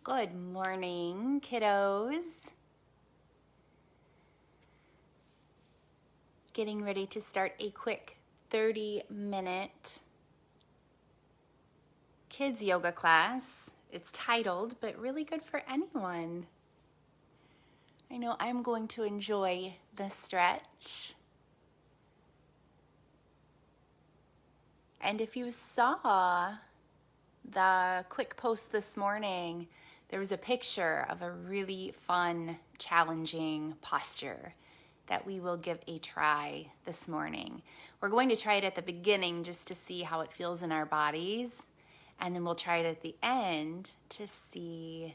Good morning, kiddos. Getting ready to start a quick 30-minute kids yoga class. It's titled, but really good for anyone. I know I'm going to enjoy the stretch. And if you saw the quick post this morning, there was a picture of a really fun, challenging posture that we will give a try this morning. We're going to try it at the beginning just to see how it feels in our bodies, and then we'll try it at the end to see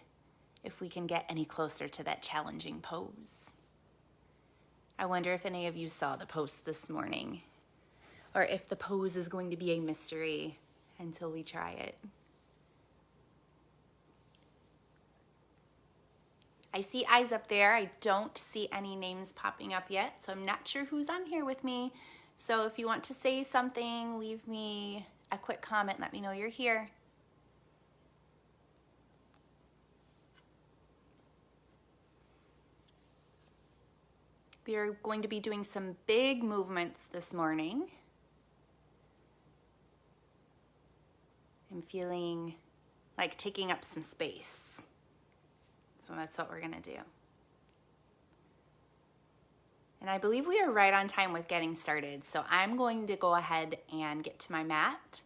if we can get any closer to that challenging pose. I wonder if any of you saw the post this morning, or if the pose is going to be a mystery until we try it. I see eyes up there. I don't see any names popping up yet, so I'm not sure who's on here with me. So if you want to say something, leave me a quick comment. Let me know you're here. We are going to be doing some big movements this morning. I'm feeling like taking up some space. So that's what we're gonna do. And I believe we are right on time with getting started. So I'm going to go ahead and get to my mat.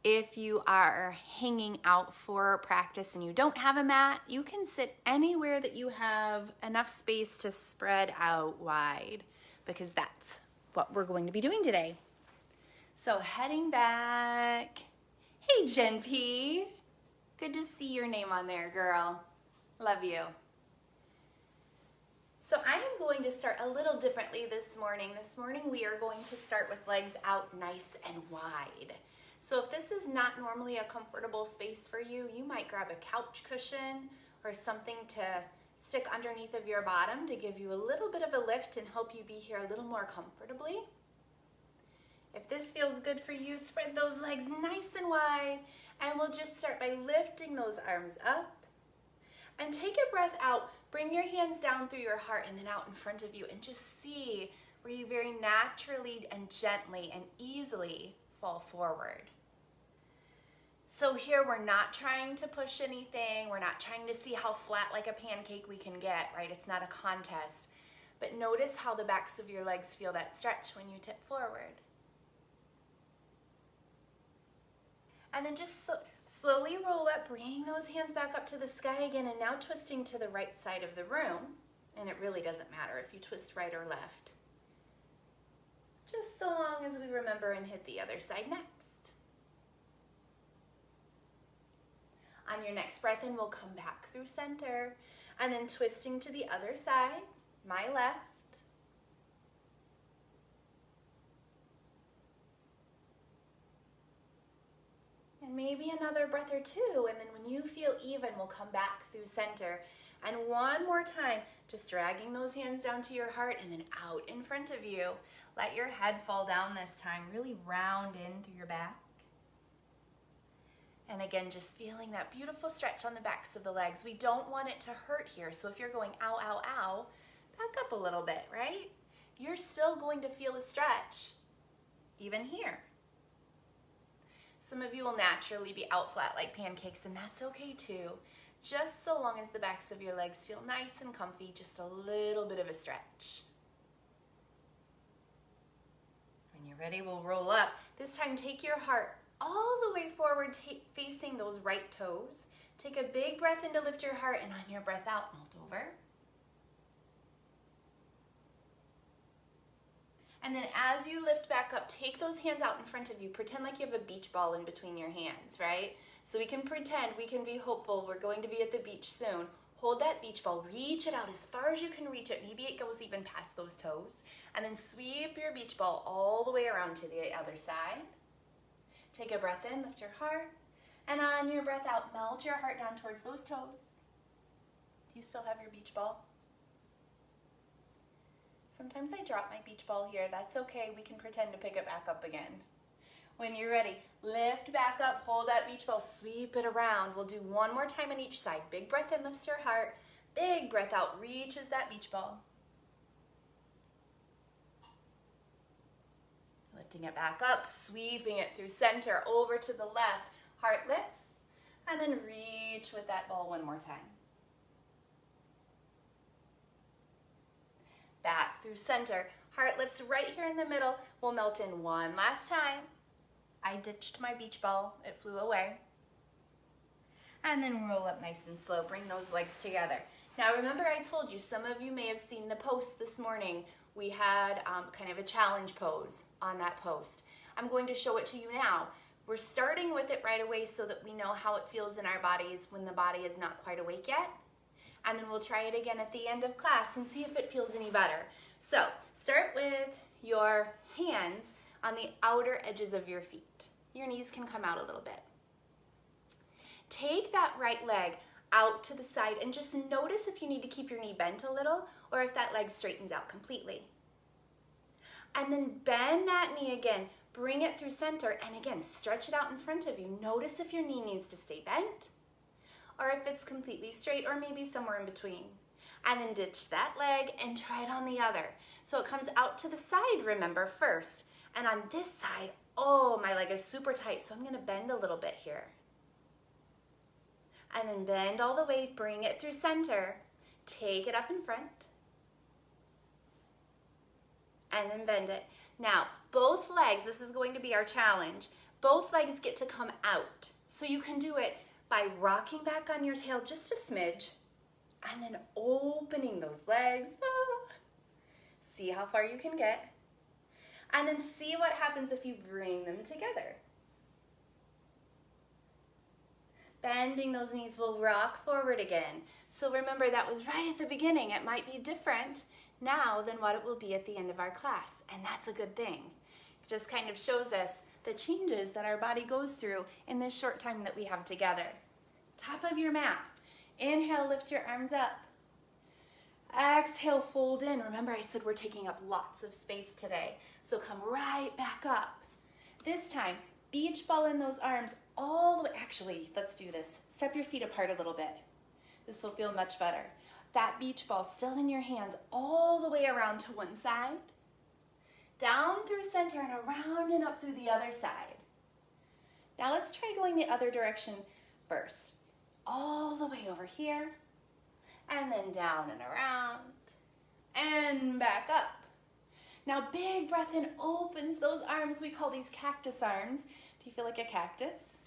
If you are hanging out for practice and you don't have a mat, you can sit anywhere that you have enough space to spread out wide, because that's what we're going to be doing today. So heading back. Hey, Jen P. Good to see your name on there, girl. Love you. So I am going to start a little differently this morning. This morning we are going to start with legs out nice and wide. So if this is not normally a comfortable space for you, you might grab a couch cushion or something to stick underneath of your bottom to give you a little bit of a lift and help you be here a little more comfortably. If this feels good for you, spread those legs nice and wide, and we'll just start by lifting those arms up. And take a breath out, bring your hands down through your heart and then out in front of you, and just see where you very naturally and gently and easily fall forward. So here we're not trying to push anything, we're not trying to see how flat like a pancake we can get, right? It's not a contest. But notice how the backs of your legs feel that stretch when you tip forward. And then just slowly roll up, bringing those hands back up to the sky again, and now twisting to the right side of the room. And it really doesn't matter if you twist right or left, just so long as we remember and hit the other side next. On your next breath in, we'll come back through center, and then twisting to the other side, my left. And maybe another breath or two, and then when you feel even, we'll come back through center. And one more time, just dragging those hands down to your heart and then out in front of you. Let your head fall down this time, really round in through your back. And again, just feeling that beautiful stretch on the backs of the legs. We don't want it to hurt here, so if you're going ow, ow, ow, back up a little bit, right? You're still going to feel a stretch, even here. Some of you will naturally be out flat like pancakes, and that's okay too. Just so long as the backs of your legs feel nice and comfy, just a little bit of a stretch. When you're ready, we'll roll up. This time, take your heart all the way forward, facing those right toes. Take a big breath in to lift your heart, and on your breath out, melt over. And then as you lift back up, take those hands out in front of you. Pretend like you have a beach ball in between your hands, right? So we can pretend, we can be hopeful. We're going to be at the beach soon. Hold that beach ball, reach it out as far as you can reach it. Maybe it goes even past those toes. And then sweep your beach ball all the way around to the other side. Take a breath in, lift your heart. And on your breath out, melt your heart down towards those toes. Do you still have your beach ball? Sometimes I drop my beach ball here. That's okay. We can pretend to pick it back up again. When you're ready, lift back up, hold that beach ball, sweep it around. We'll do one more time on each side. Big breath in, lifts your heart. Big breath out, reaches that beach ball. Lifting it back up, sweeping it through center, over to the left. Heart lifts, and then reach with that ball one more time. Back through center. Heart lifts right here in the middle. We'll melt in one last time. I ditched my beach ball. It flew away. And then roll up nice and slow. Bring those legs together. Now remember, I told you, some of you may have seen the post this morning. We had kind of a challenge pose on that post. I'm going to show it to you now. We're starting with it right away so that we know how it feels in our bodies when the body is not quite awake yet. And then we'll try it again at the end of class and see if it feels any better. So start with your hands on the outer edges of your feet. Your knees can come out a little bit. Take that right leg out to the side and just notice if you need to keep your knee bent a little or if that leg straightens out completely. And then bend that knee again. Bring it through center and again, stretch it out in front of you. Notice if your knee needs to stay bent or if it's completely straight or maybe somewhere in between. And then ditch that leg and try it on the other. So it comes out to the side, remember, first. And on this side, oh, my leg is super tight, so I'm gonna bend a little bit here. And then bend all the way, bring it through center. Take it up in front. And then bend it. Now, both legs, this is going to be our challenge. Both legs get to come out. So you can do it by rocking back on your tail just a smidge and then opening those legs. See how far you can get. And then see what happens if you bring them together. Bending those knees will rock forward again. So remember, that was right at the beginning. It might be different now than what it will be at the end of our class. And that's a good thing. It just kind of shows us the changes that our body goes through in this short time that we have together. Top of your mat. Inhale, lift your arms up. Exhale, fold in. Remember, I said we're taking up lots of space today. So come right back up. This time, beach ball in those arms all the way. Actually, let's do this. Step your feet apart a little bit. This will feel much better. That beach ball still in your hands all the way around to one side. Down through center and around and up through the other side. Now let's try going the other direction first. All the way over here. And then down and around. And back up. Now big breath in, opens those arms. We call these cactus arms. Do you feel like a cactus?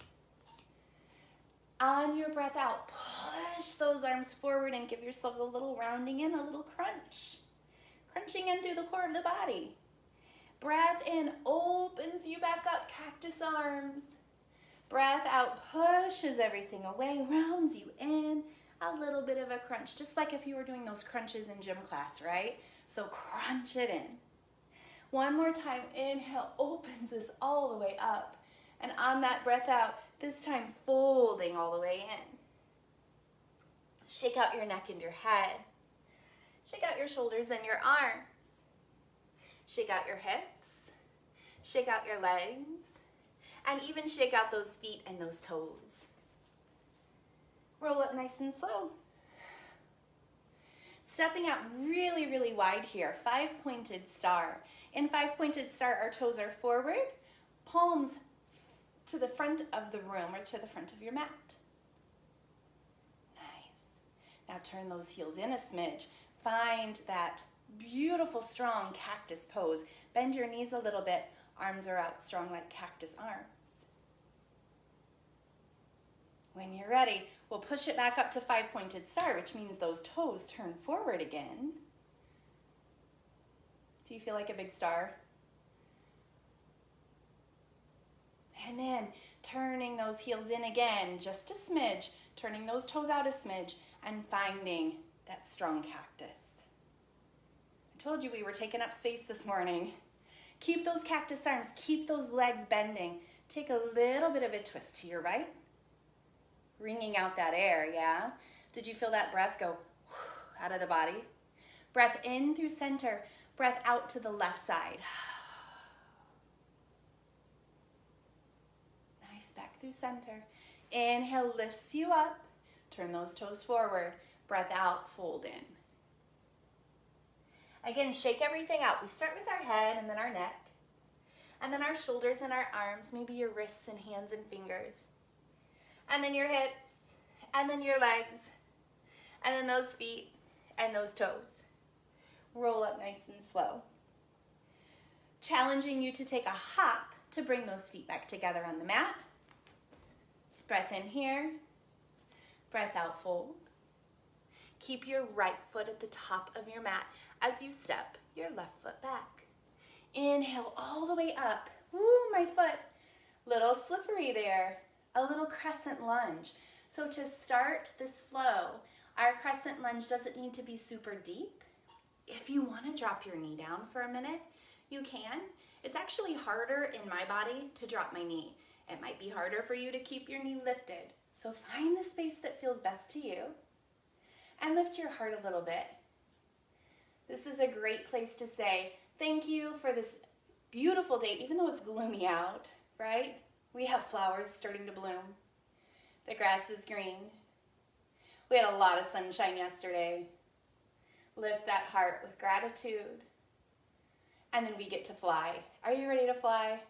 On your breath out, push those arms forward and give yourselves a little rounding in, a little crunch. Crunching in through the core of the body. Breath in, opens you back up, cactus arms. Breath out, pushes everything away, rounds you in. A little bit of a crunch, just like if you were doing those crunches in gym class, right? So crunch it in. One more time, inhale, opens us all the way up. And on that breath out, this time folding all the way in. Shake out your neck and your head. Shake out your shoulders and your arms. Shake out your hips. Shake out your legs. And even shake out those feet and those toes. Roll up nice and slow. Stepping out really, really wide here. 5-pointed star. In 5-pointed star, our toes are forward, palms to the front of the room or to the front of your mat. Nice. Now turn those heels in a smidge. Find that beautiful, strong cactus pose. Bend your knees a little bit. Arms are out strong like cactus arms. When you're ready, we'll push it back up to 5-pointed star, which means those toes turn forward again. Do you feel like a big star? And then turning those heels in again, just a smidge, turning those toes out a smidge, and finding that strong cactus. I told you we were taking up space this morning. Keep those cactus arms, keep those legs bending. Take a little bit of a twist to your right. Wringing out that air, yeah? Did you feel that breath go out of the body? Breath in through center, breath out to the left side. through center. Inhale, lifts you up. Turn those toes forward. Breath out, fold in. Again, shake everything out. We start with our head and then our neck. And then our shoulders and our arms, maybe your wrists and hands and fingers. And then your hips, and then your legs, and then those feet and those toes. Roll up nice and slow. Challenging you to take a hop to bring those feet back together on the mat. Breath in here, breath out, fold. Keep your right foot at the top of your mat as you step your left foot back. Inhale all the way up. Woo, my foot. Little slippery there. A little crescent lunge. So to start this flow, our crescent lunge doesn't need to be super deep. If you want to drop your knee down for a minute, you can. It's actually harder in my body to drop my knee. It might be harder for you to keep your knee lifted. So find the space that feels best to you and lift your heart a little bit. This is a great place to say thank you for this beautiful day, even though it's gloomy out, right? We have flowers starting to bloom. The grass is green. We had a lot of sunshine yesterday. Lift that heart with gratitude. And then we get to fly. Are you ready to fly?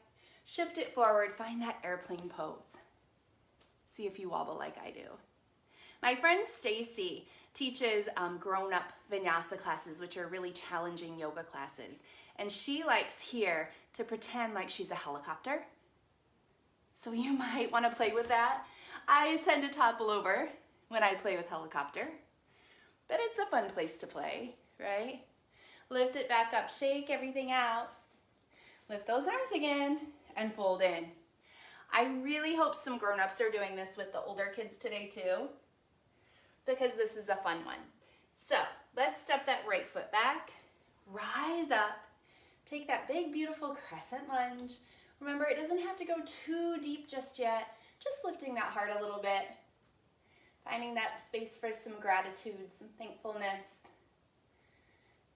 Shift it forward, find that airplane pose. See if you wobble like I do. My friend Stacy teaches grown-up vinyasa classes, which are really challenging yoga classes. And she likes here to pretend like she's a helicopter. So you might want to play with that. I tend to topple over when I play with helicopter, but it's a fun place to play, right? Lift it back up, shake everything out. Lift those arms again and fold in. I really hope some grown-ups are doing this with the older kids today too, because this is a fun one. So let's step that right foot back, rise up, take that big beautiful crescent lunge. Remember, it doesn't have to go too deep just yet, just lifting that heart a little bit, finding that space for some gratitude, some thankfulness,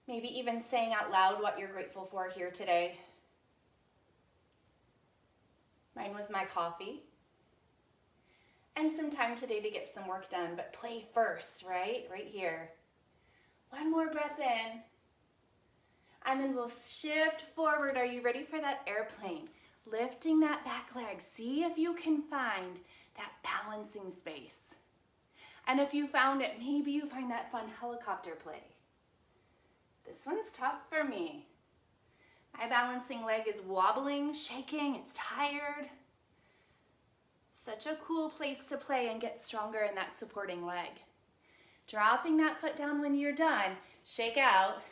maybe even saying out loud what you're grateful for here today. Mine was my coffee. And some time today to get some work done, but play first, right? Right here. One more breath in. And then we'll shift forward. Are you ready for that airplane? Lifting that back leg. See if you can find that balancing space. And if you found it, maybe you find that fun helicopter play. This one's tough for me. My balancing leg is wobbling, shaking, it's tired. Such a cool place to play and get stronger in that supporting leg. Dropping that foot down when you're done, shake out,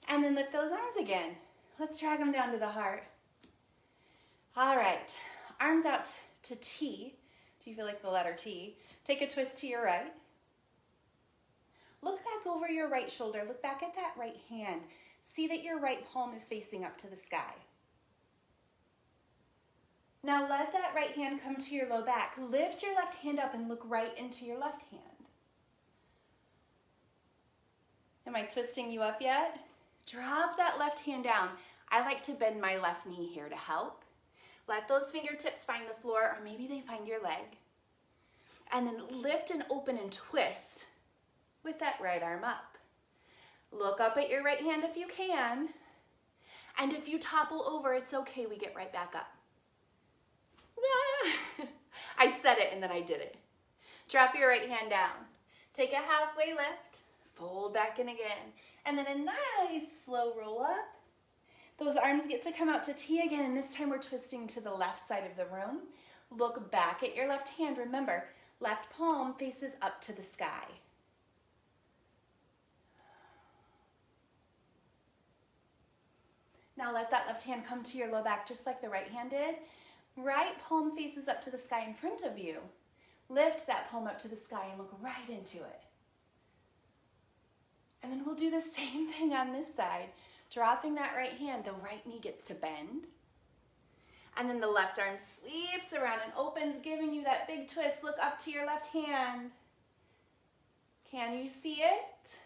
and then lift those arms again. Let's drag them down to the heart. All right, arms out to T. Do you feel like the letter T? Take a twist to your right. Look back over your right shoulder. Look back at that right hand. See that your right palm is facing up to the sky. Now let that right hand come to your low back. Lift your left hand up and look right into your left hand. Am I twisting you up yet? Drop that left hand down. I like to bend my left knee here to help. Let those fingertips find the floor, or maybe they find your leg. And then lift and open and twist with that right arm up. Look up at your right hand if you can. And if you topple over, it's okay, we get right back up. I said it and then I did it. Drop your right hand down. Take a halfway lift, fold back in again, and then a nice slow roll up. Those arms get to come out to T again, and this time we're twisting to the left side of the room. Look back at your left hand. Remember, left palm faces up to the sky. Now let that left hand come to your low back just like the right hand did. Right palm faces up to the sky in front of you. Lift that palm up to the sky and look right into it. And then we'll do the same thing on this side. Dropping that right hand, the right knee gets to bend. And then the left arm sweeps around and opens, giving you that big twist. Look up to your left hand. Can you see it?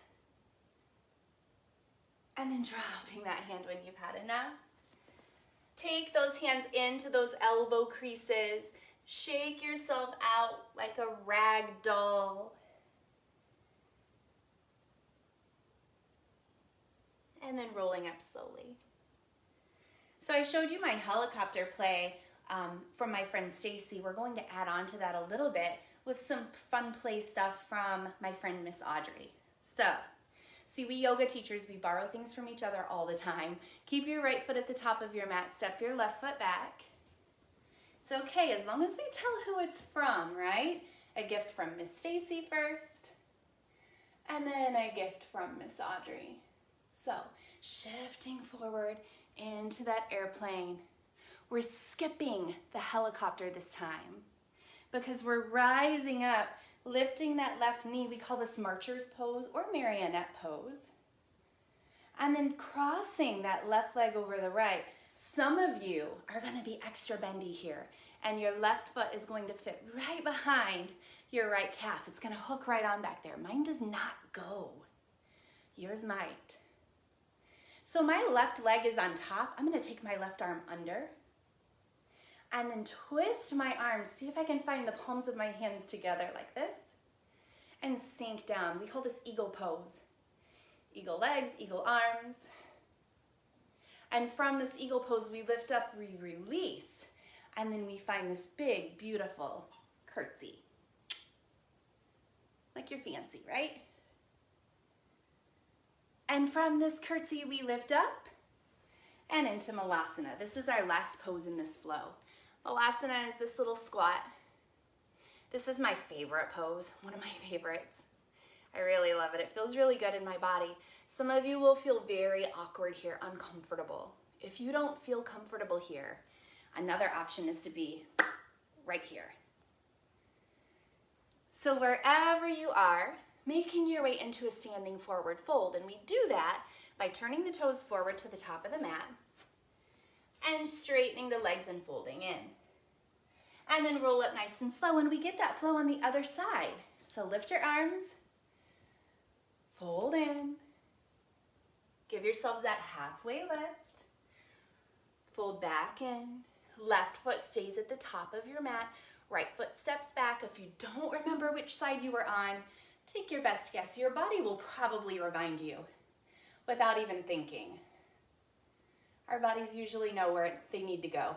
And then dropping that hand when you've had enough. Take take those hands into those elbow creases. Shake yourself out like a rag doll. And then rolling up slowly. So I showed you my helicopter play from my friend Stacy. We're going to add on to that a little bit with some fun play stuff from my friend Miss Audrey. So, see, we yoga teachers, we borrow things from each other all the time. Keep your right foot at the top of your mat, step your left foot back. It's okay, as long as we tell who it's from, right? A gift from Miss Stacy first, and then a gift from Miss Audrey. So, shifting forward into that airplane. We're skipping the helicopter this time because we're rising up, lifting that left knee. We call this marcher's pose or marionette pose. And then crossing that left leg over the right. Some of you are going to be extra bendy here, and your left foot is going to fit right behind your right calf. It's going to hook right on back there. Mine does not go. Yours might. So my left leg is on top. I'm going to take my left arm under and then twist my arms. See if I can find the palms of my hands together like this and sink down. We call this eagle pose. Eagle legs, eagle arms. And from this eagle pose, we lift up, we release, and then we find this big, beautiful curtsy. Like you're fancy, right? And from this curtsy, we lift up and into Malasana. This is our last pose in this flow. Malasana is this little squat. This is my favorite pose, one of my favorites. I really love it. It feels really good in my body. Some of you will feel very awkward here, uncomfortable. If you don't feel comfortable here, another option is to be right here. So wherever you are, making your way into a standing forward fold. And we do that by turning the toes forward to the top of the mat and straightening the legs and folding in. And then roll up nice and slow, and we get that flow on the other side. So lift your arms, fold in, give yourselves that halfway lift, fold back in, left foot stays at the top of your mat, right foot steps back. If you don't remember which side you were on, take your best guess. Your body will probably remind you without even thinking. Our bodies usually know where they need to go.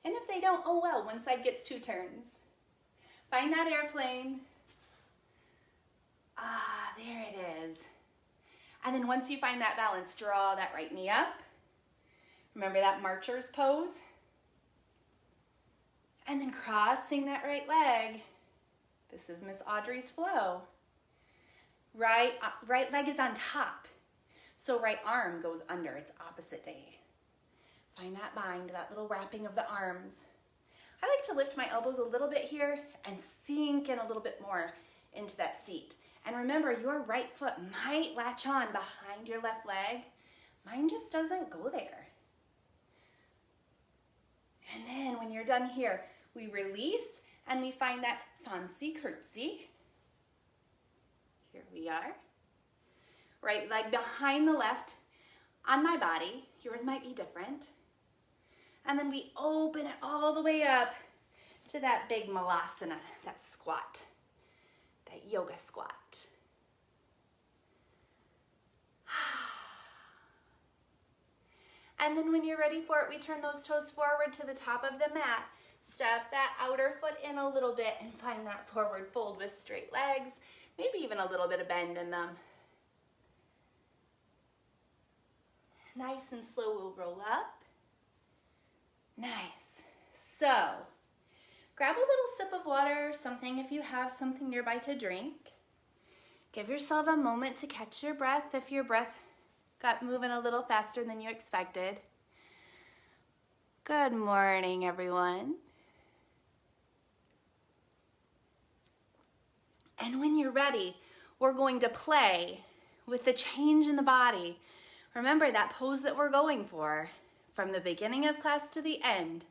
And if they don't, oh well, one side gets two turns. Find that airplane. Ah, there it is. And then once you find that balance, draw that right knee up. Remember that marcher's pose? And then crossing that right leg. This is Miss Audrey's flow. Right leg is on top. So right arm goes under, it's opposite day. Find that bind, that little wrapping of the arms. I like to lift my elbows a little bit here and sink in a little bit more into that seat. And remember, your right foot might latch on behind your left leg. Mine just doesn't go there. And then when you're done here, we release and we find that fancy curtsy. Here we are. Right leg behind the left on my body. Yours might be different. And then we open it all the way up to that big malasana, that squat, that yoga squat. And then when you're ready for it, we turn those toes forward to the top of the mat. Step that outer foot in a little bit and find that forward fold with straight legs, maybe even a little bit of bend in them. Nice and slow, we'll roll up. Nice. So, grab a little sip of water, something if you have something nearby to drink. Give yourself a moment to catch your breath if your breath got moving a little faster than you expected. Good morning, everyone. And when you're ready, we're going to play with the change in the body. Remember that pose that we're going for from the beginning of class to the end.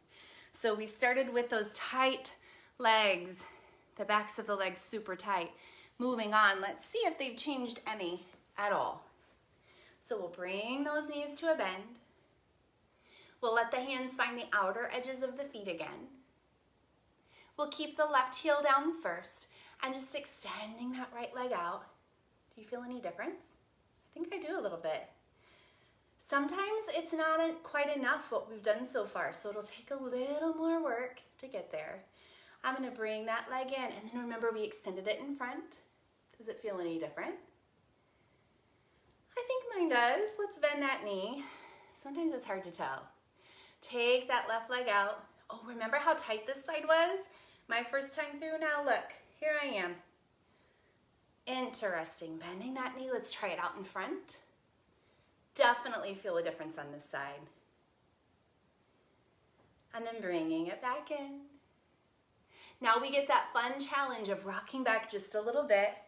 So we started with those tight legs, the backs of the legs super tight. Moving on, let's see if they've changed any at all. So we'll bring those knees to a bend. We'll let the hands find the outer edges of the feet again. We'll keep the left heel down first and just extending that right leg out. Do you feel any difference? I think I do a little bit. Sometimes it's not quite enough what we've done so far, so it'll take a little more work to get there. I'm gonna bring that leg in, and then remember we extended it in front. Does it feel any different? I think mine does. Let's bend that knee. Sometimes it's hard to tell. Take that left leg out. Oh, remember how tight this side was? My first time through. Now look, here I am. Interesting, bending that knee. Let's try it out in front. Definitely feel a difference on this side. And then bringing it back in. Now we get that fun challenge of rocking back just a little bit,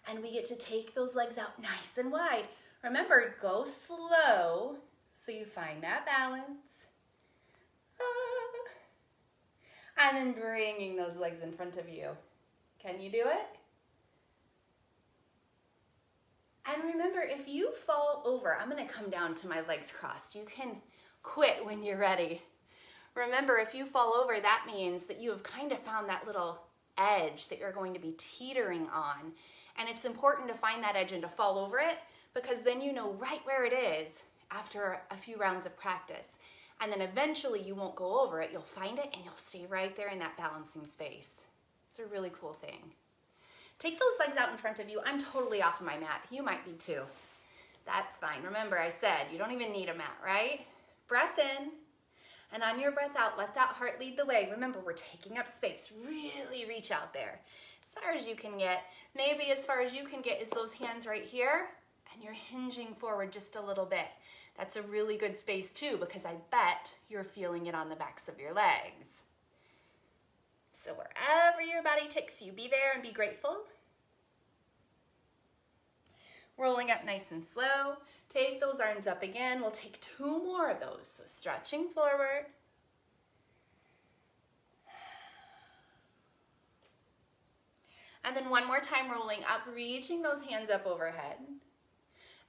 and we get to take those legs out nice and wide. Remember, go slow so you find that balance. And then bringing those legs in front of you. Can you do it? And remember, if you fall over, I'm gonna come down to my legs crossed. You can quit when you're ready. Remember, if you fall over, that means that you have kind of found that little edge that you're going to be teetering on. And it's important to find that edge and to fall over it, because then you know right where it is after a few rounds of practice. And then eventually you won't go over it, you'll find it and you'll stay right there in that balancing space. It's a really cool thing. Take those legs out in front of you. I'm totally off of my mat. You might be too. That's fine. Remember, I said you don't even need a mat, right? Breath in, and on your breath out, let that heart lead the way. Remember, we're taking up space. Really reach out there. As far as you can get. Maybe as far as you can get is those hands right here, and you're hinging forward just a little bit. That's a really good space too, because I bet you're feeling it on the backs of your legs. So wherever your body takes you, be there and be grateful. Rolling up nice and slow. Take those arms up again. We'll take 2 more of those. So stretching forward. And then one more time, rolling up, reaching those hands up overhead.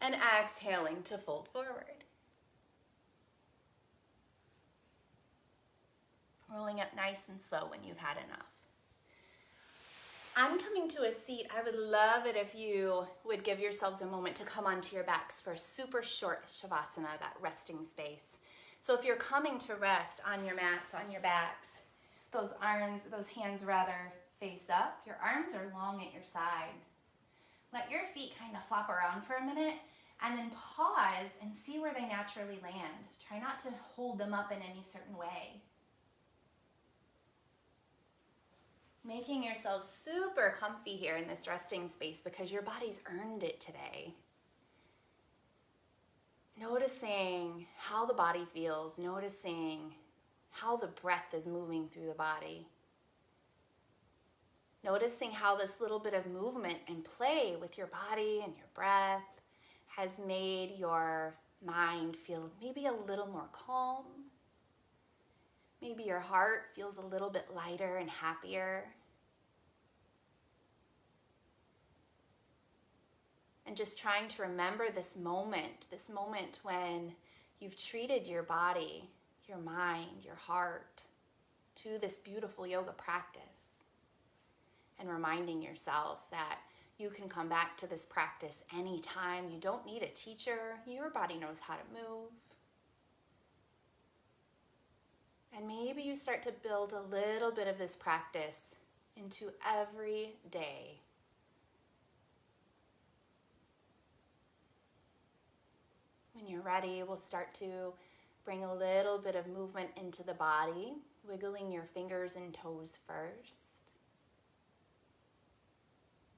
And exhaling to fold forward. Rolling up nice and slow when you've had enough. I'm coming to a seat. I would love it if you would give yourselves a moment to come onto your backs for a super short Shavasana, that resting space. So if you're coming to rest on your mats, on your backs, those hands rather face up. Your arms are long at your side. Let your feet kind of flop around for a minute and then pause and see where they naturally land. Try not to hold them up in any certain way. Making yourself super comfy here in this resting space because your body's earned it today. Noticing how the body feels, noticing how the breath is moving through the body. Noticing how this little bit of movement and play with your body and your breath has made your mind feel maybe a little more calm. Maybe your heart feels a little bit lighter and happier. And just trying to remember this moment when you've treated your body, your mind, your heart to this beautiful yoga practice. And reminding yourself that you can come back to this practice anytime. You don't need a teacher. Your body knows how to move. And maybe you start to build a little bit of this practice into every day. When you're ready, we'll start to bring a little bit of movement into the body, wiggling your fingers and toes first.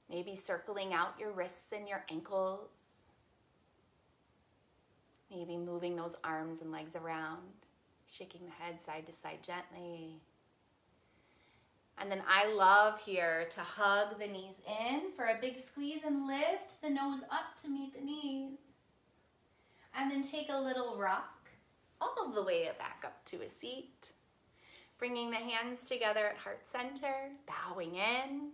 Maybe circling out your wrists and your ankles. Maybe moving those arms and legs around, shaking the head side to side gently. And then I love here to hug the knees in for a big squeeze and lift the nose up to meet the knees. And then take a little rock all the way back up to a seat. Bringing the hands together at heart center, bowing in.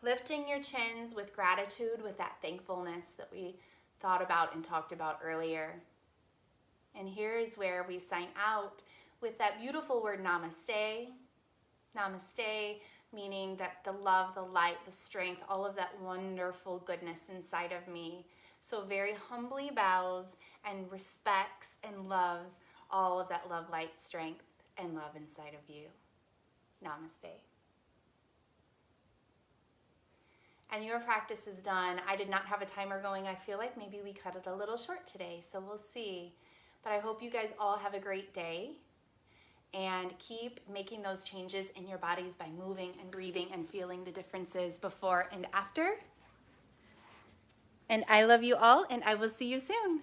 Lifting your chins with gratitude, with that thankfulness that we thought about and talked about earlier. And here's where we sign out with that beautiful word namaste. Namaste, meaning that the love, the light, the strength, all of that wonderful goodness inside of me. So very humbly bows and respects and loves all of that love, light, strength, and love inside of you. Namaste. And your practice is done. I did not have a timer going. I feel like maybe we cut it a little short today, so we'll see. But I hope you guys all have a great day and keep making those changes in your bodies by moving and breathing and feeling the differences before and after. And I love you all, and I will see you soon.